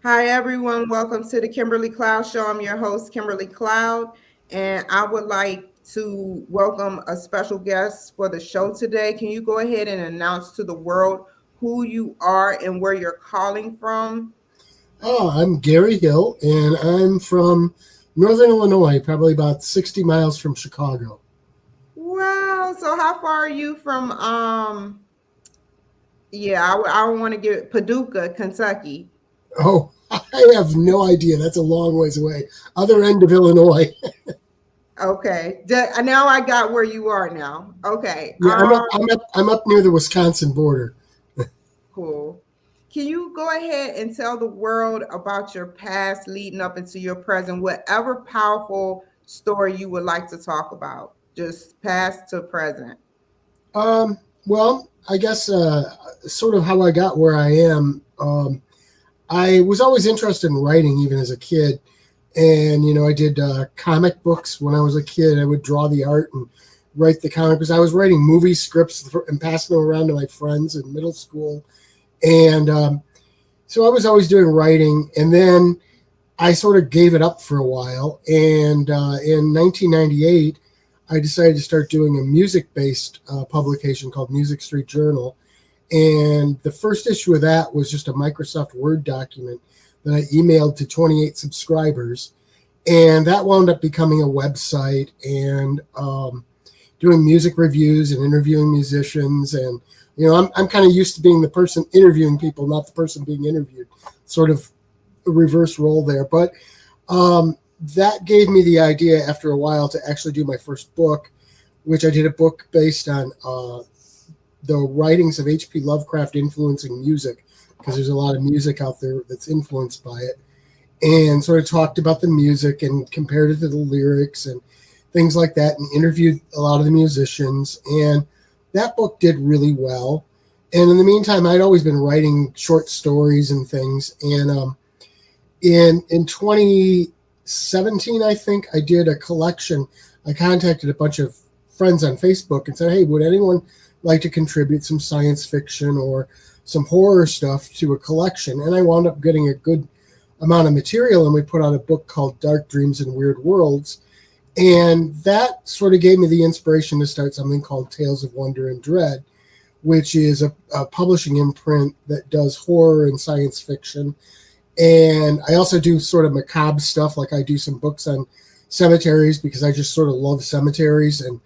Hi, everyone. Welcome to the Kimberly Cloud Show. I'm your host, Kimberly Cloud, and I would like to welcome a special guest for the show today. Can you go ahead and announce to the world who you are and where you're calling from? Oh, I'm Gary Hill, and I'm from Northern Illinois, probably about 60 miles from Chicago. Wow. So, how far are you from? Yeah, I want to get Paducah, Kentucky. Oh, I have no idea. That's a long ways away. Other end of Illinois. Okay. Now I got where you are now. Okay. Yeah, I'm up near the Wisconsin border. Cool. Can you go ahead and tell the world about your past leading up into your present, whatever powerful story you would like to talk about, just past to present? Well, I guess sort of how I got where I am. I was always interested in writing, even as a kid. And, I did comic books when I was a kid. I would draw the art and write the comic books. I was writing movie scripts and passing them around to my friends in middle school. And so I was always doing writing. And then I sort of gave it up for a while. And in 1998, I decided to start doing a music based publication called Music Street Journal. And the first issue of that was just a Microsoft Word document that I emailed to 28 subscribers. And that wound up becoming a website and doing music reviews and interviewing musicians. And, I'm kind of used to being the person interviewing people, not the person being interviewed, sort of a reverse role there. But that gave me the idea after a while to actually do my first book, which I did a book based on the writings of H.P. Lovecraft influencing music, because there's a lot of music out there that's influenced by it, and sort of talked about the music and compared it to the lyrics and things like that, and interviewed a lot of the musicians. And that book did really well. And in the meantime, I'd always been writing short stories and things. And in 2017, I think, I did a collection. I contacted a bunch of friends on Facebook and said, hey, would anyone like to contribute some science fiction or some horror stuff to a collection? And I wound up getting a good amount of material, and we put out a book called Dark Dreams and Weird Worlds. And that sort of gave me the inspiration to start something called Tales of Wonder and Dread, which is a publishing imprint that does horror and science fiction. And I also do sort of macabre stuff, like I do some books on cemeteries because I just sort of love cemeteries and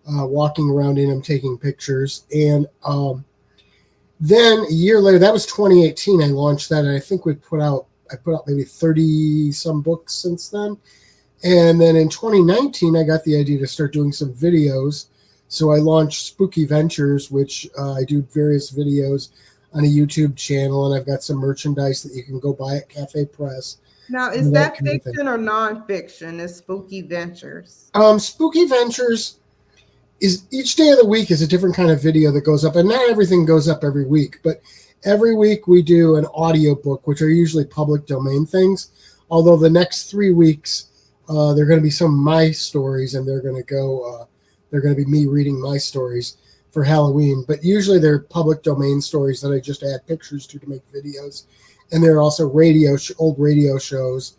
walking around in them, taking pictures. And then a year later, that was 2018, I launched that. And I think I put out maybe 30 some books since then. And then in 2019, I got the idea to start doing some videos. So I launched Spooky Ventures, which I do various videos on a YouTube channel. And I've got some merchandise that you can go buy at Cafe Press. Now, is that fiction or nonfiction? Is Spooky Ventures? Spooky Ventures is each day of the week is a different kind of video that goes up. And not everything goes up every week. But every week we do an audio book, which are usually public domain things. Although the next 3 weeks, they're going to be some of my stories, and they're going to be me reading my stories for Halloween. But usually they're public domain stories that I just add pictures to make videos. And there are also old radio shows.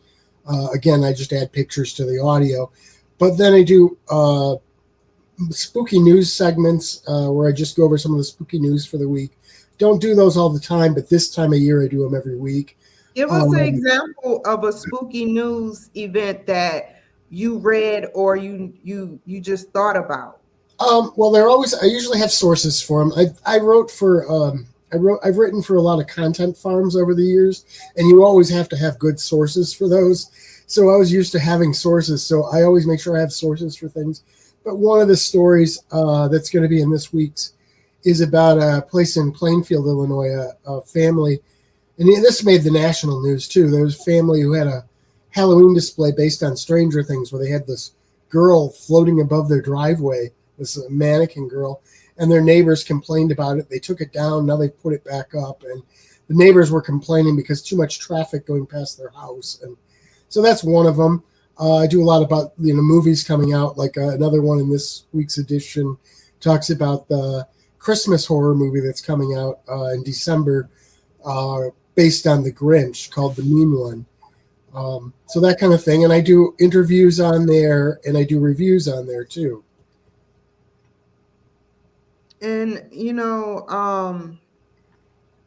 Again, I just add pictures to the audio. But then I do spooky news segments where I just go over some of the spooky news for the week. Don't do those all the time, but this time of year I do them every week. Give us an example of a spooky news event that you read or you just thought about. Well, I usually have sources for them. I've written for a lot of content farms over the years, and you always have to have good sources for those. So I was used to having sources, so I always make sure I have sources for things. But one of the stories that's going to be in this week's is about a place in Plainfield, Illinois, a family. And this made the national news, too. There was a family who had a Halloween display based on Stranger Things where they had this girl floating above their driveway, this mannequin girl, and their neighbors complained about it. They took it down. Now they put it back up. And the neighbors were complaining because too much traffic going past their house. And so that's one of them. I do a lot about movies coming out. Like another one in this week's edition talks about the Christmas horror movie that's coming out in December based on the Grinch called The Mean One. So that kind of thing. And I do interviews on there and I do reviews on there too. And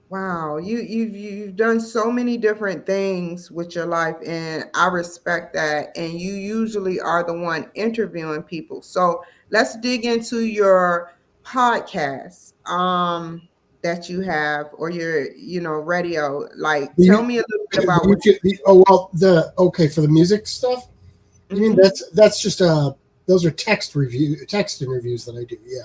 wow, you've done so many different things with your life, and I respect that. And you usually are the one interviewing people. So let's dig into your podcast that you have, or your radio. Like, tell The, me a little bit about what the, oh well, okay, for the music stuff. you. You mean that's just those are text interviews that I do. Yeah.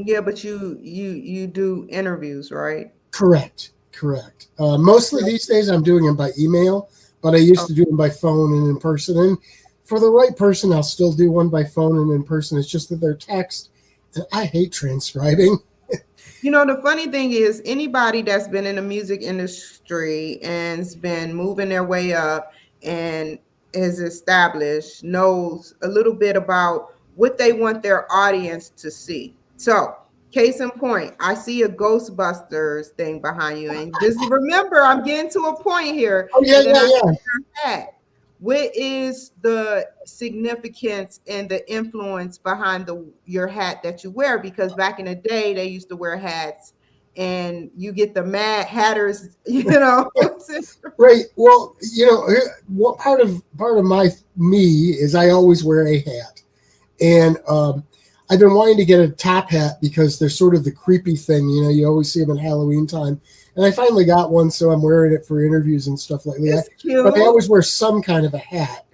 Yeah, but you do interviews, right? Correct. Correct. Mostly these days I'm doing them by email, but I used Oh, to do them by phone and in person. And for the right person, I'll still do one by phone and in person. It's just that they're text, and I hate transcribing. the funny thing is, anybody that's been in the music industry and's been moving their way up and is established knows a little bit about what they want their audience to see. So, case in point, I see a Ghostbusters thing behind you, and just remember, I'm getting to a point here, Oh yeah, and then yeah, I yeah. hat. What is the significance and the influence behind your hat that you wear? Because back in the day, they used to wear hats, and you get the Mad Hatters, Right. Well, what part of my me is I always wear a hat, and I've been wanting to get a top hat because they're sort of the creepy thing. You always see them at Halloween time, and I finally got one, so I'm wearing it for interviews and stuff like that. It's But I cute. always wear some kind of a hat.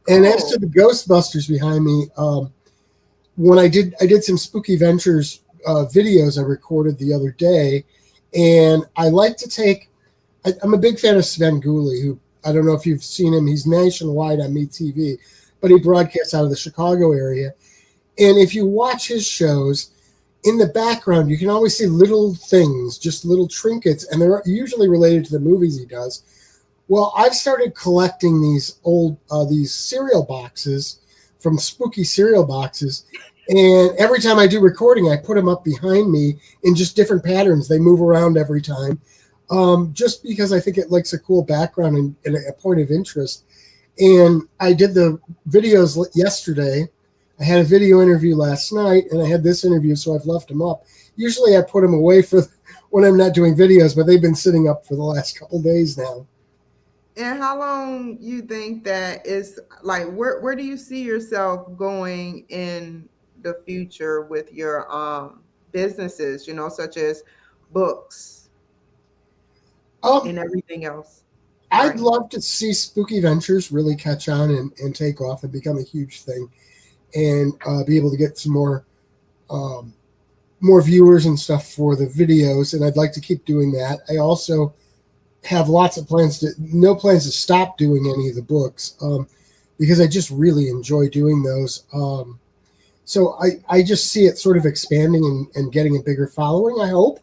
And as to Cool. the Ghostbusters behind me, when I did some Spooky Ventures videos I recorded the other day, and I like to take. I'm a big fan of Sven Gulli, who I don't know if you've seen him. He's nationwide on MeTV, but he broadcasts out of the Chicago area. And if you watch his shows, in the background, you can always see little things, just little trinkets, and they're usually related to the movies he does. Well, I've started collecting these cereal boxes from Spooky Cereal Boxes. And every time I do recording, I put them up behind me in just different patterns. They move around every time, just because I think it likes a cool background and a point of interest. And I did the videos yesterday. I had a video interview last night, and I had this interview, so I've left them up. Usually I put them away for when I'm not doing videos, but they've been sitting up for the last couple days now. And how long you think that is, like, where do you see yourself going in the future with your businesses, such as books Um, and everything else, I'd right? love to see Spooky Ventures really catch on and take off and become a huge thing, and be able to get some um, more viewers and stuff for the videos. And I'd like to keep doing that. I also have lots of no plans to stop doing any of the books, because I just really enjoy doing those. So I just see it sort of expanding and getting a bigger following, I hope.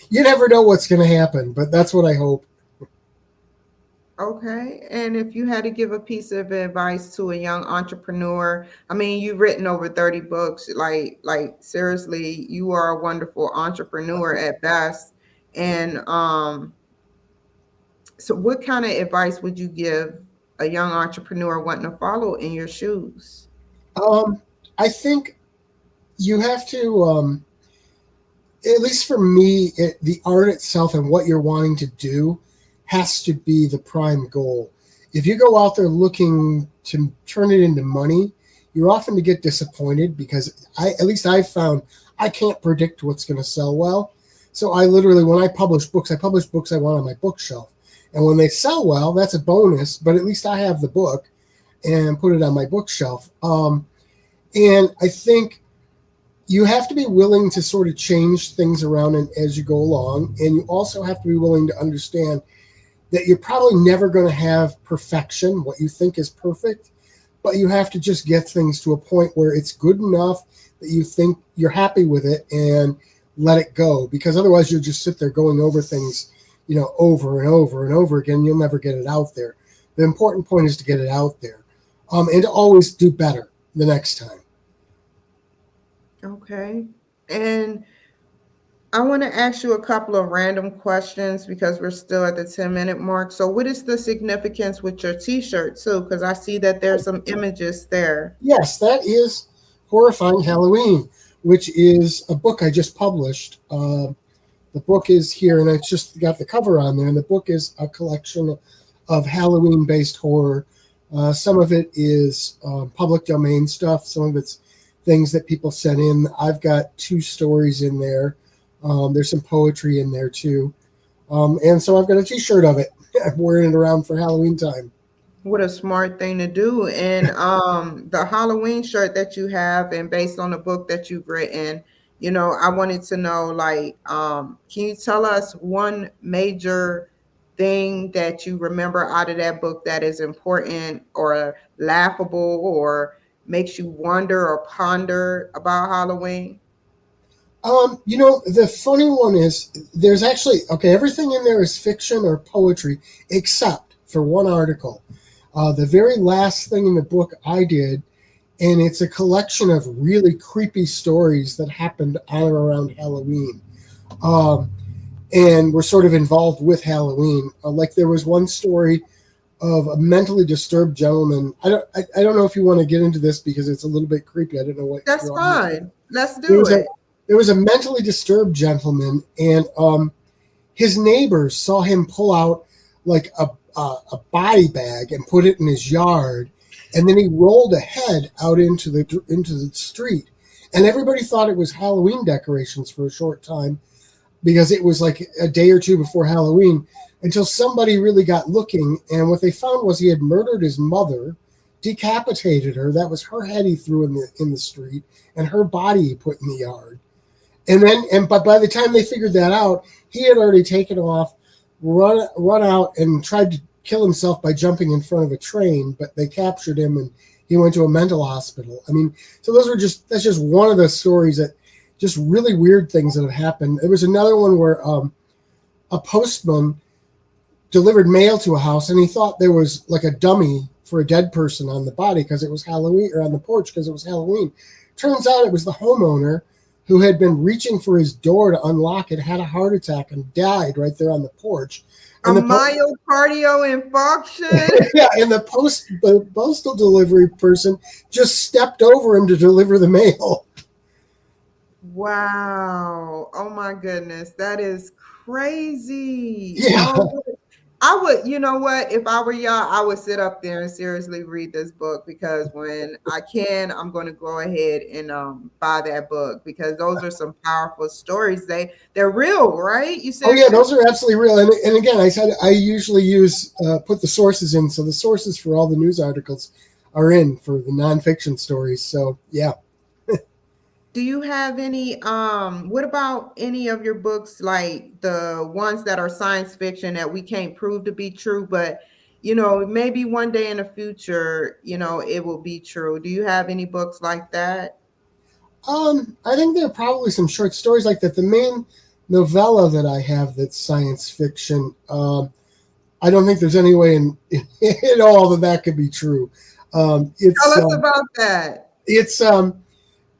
You never know what's going to happen, but that's what I hope. Okay. And if you had to give a piece of advice to a young entrepreneur, I mean, you've written over 30 books. Like seriously, you are a wonderful entrepreneur at best. And so what kind of advice would you give a young entrepreneur wanting to follow in your shoes? Um, I think you have to, at least for me, the art itself and what you're wanting to do has to be the prime goal. If you go out there looking to turn it into money, you're often to get disappointed because at least I've found I can't predict what's going to sell well. So I literally, when I publish books I want on my bookshelf. And when they sell well, that's a bonus, but at least I have the book and put it on my bookshelf. And I think you have to be willing to sort of change things around as you go along. And you also have to be willing to understand that you're probably never going to have perfection, what you think is perfect, but you have to just get things to a point where it's good enough that you think you're happy with it and let it go. Because otherwise you'll just sit there going over things, over and over and over again. You'll never get it out there. The important point is to get it out there, and to always do better the next time. Okay. And I want to ask you a couple of random questions because we're still at the 10-minute mark. So, what is the significance with your T-shirt too? Because I see that there's some images there. Yes, that is Horrifying Halloween, which is a book I just published. The book is here, and it's just got the cover on there. And the book is a collection of Halloween-based horror. Some of it is public domain stuff. Some of it's things that people sent in. I've got 2 stories in there. There's some poetry in there too. And so I've got a T-shirt of it. I'm wearing it around for Halloween time. What a smart thing to do. And the Halloween shirt that you have, and based on the book that you've written, I wanted to know, like, can you tell us one major thing that you remember out of that book that is important or laughable or makes you wonder or ponder about Halloween? The funny one is there's actually, okay, everything in there is fiction or poetry except for one article. The very last thing in the book I did, and it's a collection of really creepy stories that happened on or around Halloween. Um, and were sort of involved with Halloween. Like there was one story of a mentally disturbed gentleman. I don't know if you want to get into this because it's a little bit creepy. I don't know what That's your audience. fine. Let's There do was a it. there was a mentally disturbed gentleman, and his neighbors saw him pull out like a body bag and put it in his yard, and then he rolled a head out into the street, and everybody thought it was Halloween decorations for a short time because it was like a day or two before Halloween until somebody really got looking, and what they found was he had murdered his mother, decapitated her. That was her head he threw in the street, and her body he put in the yard. But by the time they figured that out, he had already taken off, run out, and tried to kill himself by jumping in front of a train. But they captured him, and he went to a mental hospital. I mean, so that's just one of the stories that just really weird things that have happened. There was another one where a postman delivered mail to a house, and he thought there was like a dummy for a dead person on the body because it was Halloween, or on the porch because it was Halloween. Turns out it was the homeowner who had been reaching for his door to unlock it, had a heart attack, and died right there on the porch. A And myocardial infarction. yeah, and the postal delivery person just stepped over him to deliver the mail. Wow. Oh my goodness. That is crazy. Yeah. Oh, I would, you know what? If I were y'all, I would sit up there and seriously read this book because when I can, I'm going to go ahead and buy that book because those are some powerful stories. They're real, right? You Oh said yeah, those are absolutely real. And again, I said I usually use put the sources in, so the sources for all the news articles are in for the nonfiction stories. So yeah. do you have any what about any of your books, like the ones that are science fiction that we can't prove to be true, but maybe one day in the future, it will be true? Do you have any books like that? I think there are probably some short stories like that. The main novella that I have that's science fiction. I don't think there's any way in all that could be true. Tell us about that. It's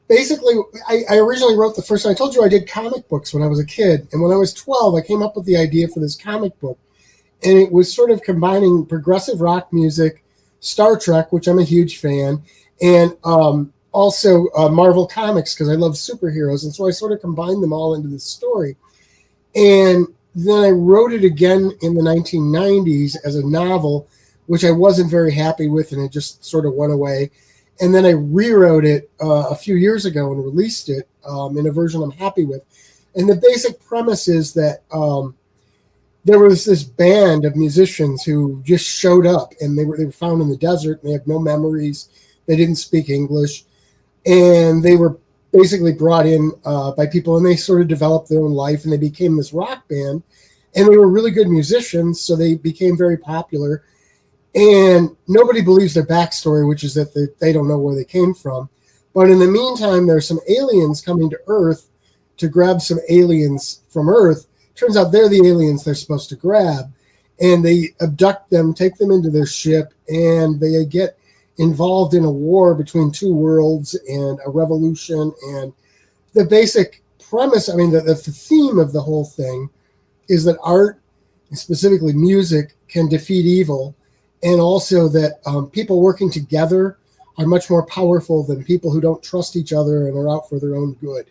basically I originally wrote the first one. I told you I did comic books when I was a kid, and when I was 12, I came up with the idea for this comic book, and it was sort of combining progressive rock music, Star Trek, which I'm a huge fan, and also Marvel Comics because I love superheroes, and so I sort of combined them all into this story. And then I wrote it again in the 1990s as a novel, which I wasn't very happy with, and it just sort of went away. And then I rewrote it a few years ago and released it in a version I'm happy with. And the basic premise is that there was this band of musicians who just showed up, and they were found in the desert, and they had no memories. They didn't speak English, and they were basically brought in by people, and they sort of developed their own life, and they became this rock band, and they were really good musicians, so they became very popular. And nobody believes their backstory, which is that they don't know where they came from. But in the meantime, there's some aliens coming to Earth to grab some aliens from Earth. Turns out they're the aliens they're supposed to grab. And they abduct them, take them into their ship, and they get involved in a war between two worlds and a revolution. And the basic premise, I mean, the theme of the whole thing is that art, and specifically music, can defeat evil, and also that people working together are much more powerful than people who don't trust each other and are out for their own good.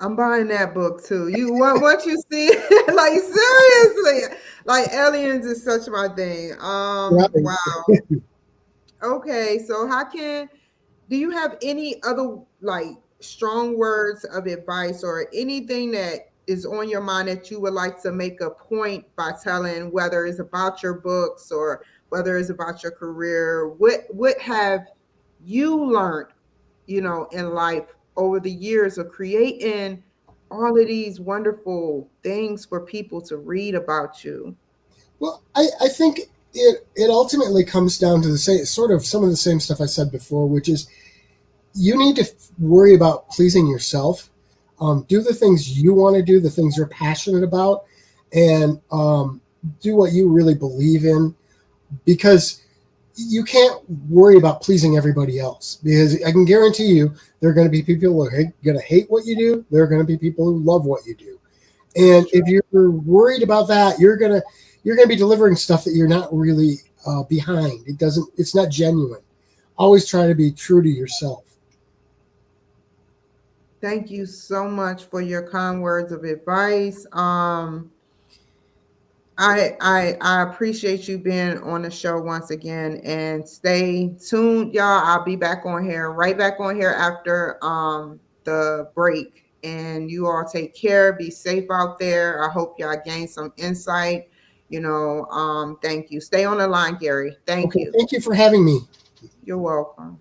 I'm buying that book too. You want what you see? Like seriously, like aliens is such my thing. Right. Wow. Okay, so how can do you have any other like strong words of advice or anything that is on your mind that you would like to make a point by telling, whether it's about your books or whether it's about your career? What have you learned, in life over the years of creating all of these wonderful things for people to read about you? Well, I think it ultimately comes down to the same sort of some of the same stuff I said before, which is you need to worry about pleasing yourself. Do the things you want to do, the things you're passionate about, and do what you really believe in, because you can't worry about pleasing everybody else, because I can guarantee you there are going to be people who are going to hate what you do. There are going to be people who love what you do. That's And true. if you're worried about that, you're gonna be delivering stuff that you're not really behind. It's not genuine. Always try to be true to yourself. Thank you so much for your kind words of advice. I appreciate you being on the show once again, and stay tuned, y'all. I'll be back on here, right back on here after the break. And you all take care, be safe out there. I hope y'all gain some insight. Thank you. Stay on the line, Gary. Thank Okay, you. thank you for having me. You're welcome.